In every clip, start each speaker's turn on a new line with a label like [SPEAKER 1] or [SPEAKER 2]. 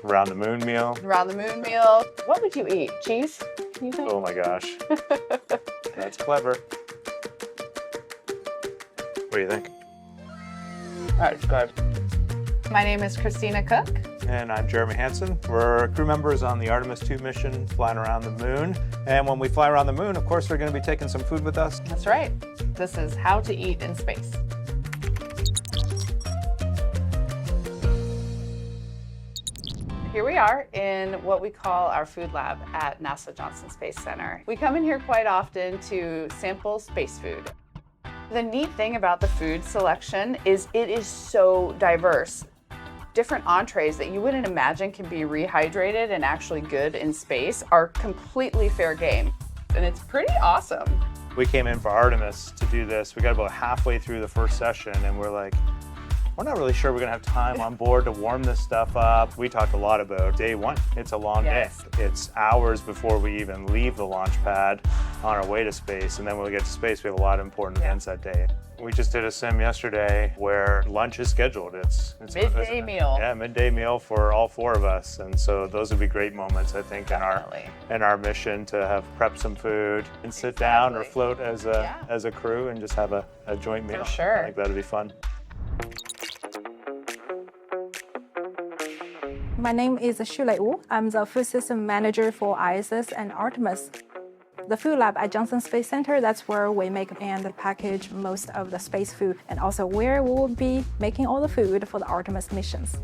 [SPEAKER 1] Around the moon meal.
[SPEAKER 2] Around the moon meal. What would you eat? Cheese, you think?
[SPEAKER 1] Oh my gosh. That's clever. What do you think?
[SPEAKER 2] That's good. My name is Christina Cook.
[SPEAKER 1] And I'm Jeremy Hansen. We're crew members on the Artemis II mission flying around the moon. And when we fly around the moon, of course, we're going to be taking some food with us.
[SPEAKER 2] That's right. This is how to eat in space. Here we are in what we call our food lab at NASA Johnson Space Center. We come in here quite often to sample space food. The neat thing about the food selection is it is so diverse. Different entrees that you wouldn't imagine can be rehydrated and actually good in space are completely fair game. And it's pretty awesome.
[SPEAKER 1] We came in for Artemis to do this. We got about halfway through the first session and we're like, we're not really sure we're gonna have time on board to warm this stuff up. We talked a lot about day one. It's a long day. It's hours before we even leave the launch pad on our way to space. And then when we get to space, we have a lot of important events that day. We just did a sim yesterday where lunch is scheduled. It's
[SPEAKER 2] midday meal.
[SPEAKER 1] Yeah, midday meal for all four of us. And so those would be great moments, I think, in our mission to have prepped some food and sit down or float as a crew and just have a joint meal.
[SPEAKER 2] For sure.
[SPEAKER 1] I think that'd be fun.
[SPEAKER 3] My name is Shulei Wu. I'm the food system manager for ISS and Artemis. The food lab at Johnson Space Center, that's where we make and package most of the space food, and also where we will be making all the food for the Artemis missions.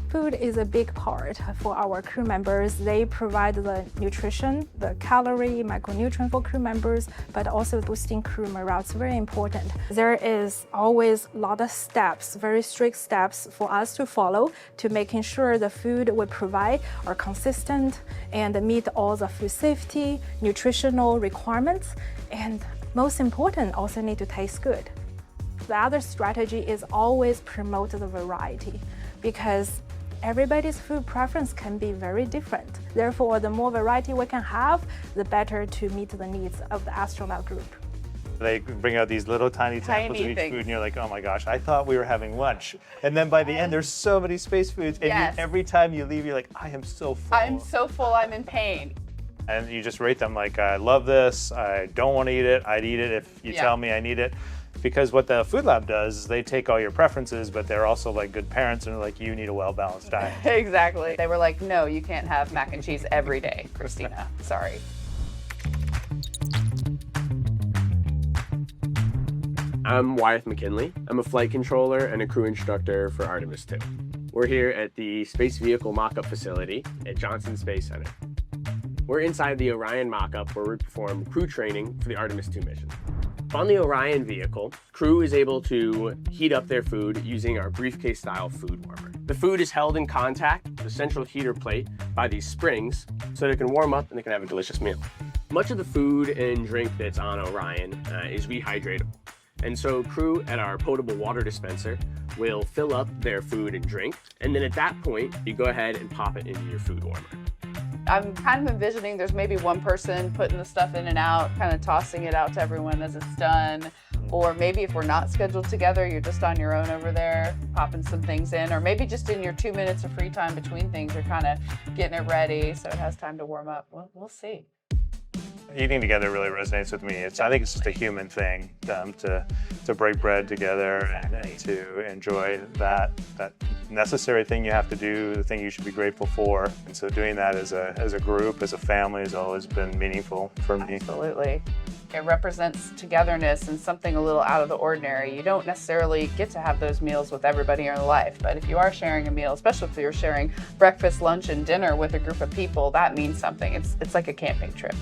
[SPEAKER 3] Food is a big part for our crew members. They provide the nutrition, the calorie, micronutrient for crew members, but also boosting crew morale. It's very important. There is always a lot of steps, very strict steps for us to follow to making sure the food we provide are consistent and meet all the food safety, nutritional requirements, and most important, also need to taste good. The other strategy is always promote the variety, because everybody's food preference can be very different. Therefore, the more variety we can have, the better to meet the needs of the astronaut group.
[SPEAKER 1] They bring out these little tiny samples of each food and you're like, oh my gosh, I thought we were having lunch. And then by the end, there's so many space foods. And every time you leave, you're like, I am so full.
[SPEAKER 2] I'm so full, I'm in pain.
[SPEAKER 1] And you just rate them like, I love this, I don't want to eat it, I'd eat it if you tell me I need it. Because what the food lab does is they take all your preferences, but they're also like good parents and they're like, you need a well-balanced diet.
[SPEAKER 2] Exactly. They were like, no, you can't have mac and cheese every day, Christina. Sorry.
[SPEAKER 4] I'm Wyeth McKinley. I'm a flight controller and a crew instructor for Artemis II. We're here at the Space Vehicle Mock-Up Facility at Johnson Space Center. We're inside the Orion mock-up where we perform crew training for the Artemis II mission. On the Orion vehicle, crew is able to heat up their food using our briefcase-style food warmer. The food is held in contact with the central heater plate by these springs so that it can warm up and they can have a delicious meal. Much of the food and drink that's on Orion is rehydratable. And so crew at our potable water dispenser will fill up their food and drink. And then at that point, you go ahead and pop it into your food warmer.
[SPEAKER 2] I'm kind of envisioning there's maybe one person putting the stuff in and out, kind of tossing it out to everyone as it's done. Or maybe if we're not scheduled together, you're just on your own over there, popping some things in. Or maybe just in your 2 minutes of free time between things, you're kind of getting it ready so it has time to warm up. Well, we'll see.
[SPEAKER 1] Eating together really resonates with me. I think it's just a human thing to break bread together and to enjoy that necessary thing you have to do, the thing you should be grateful for. And so doing that as a group, as a family, has always been meaningful for me.
[SPEAKER 2] Absolutely. It represents togetherness and something a little out of the ordinary. You don't necessarily get to have those meals with everybody in your life, but if you are sharing a meal, especially if you're sharing breakfast, lunch, and dinner with a group of people, that means something. It's like a camping trip.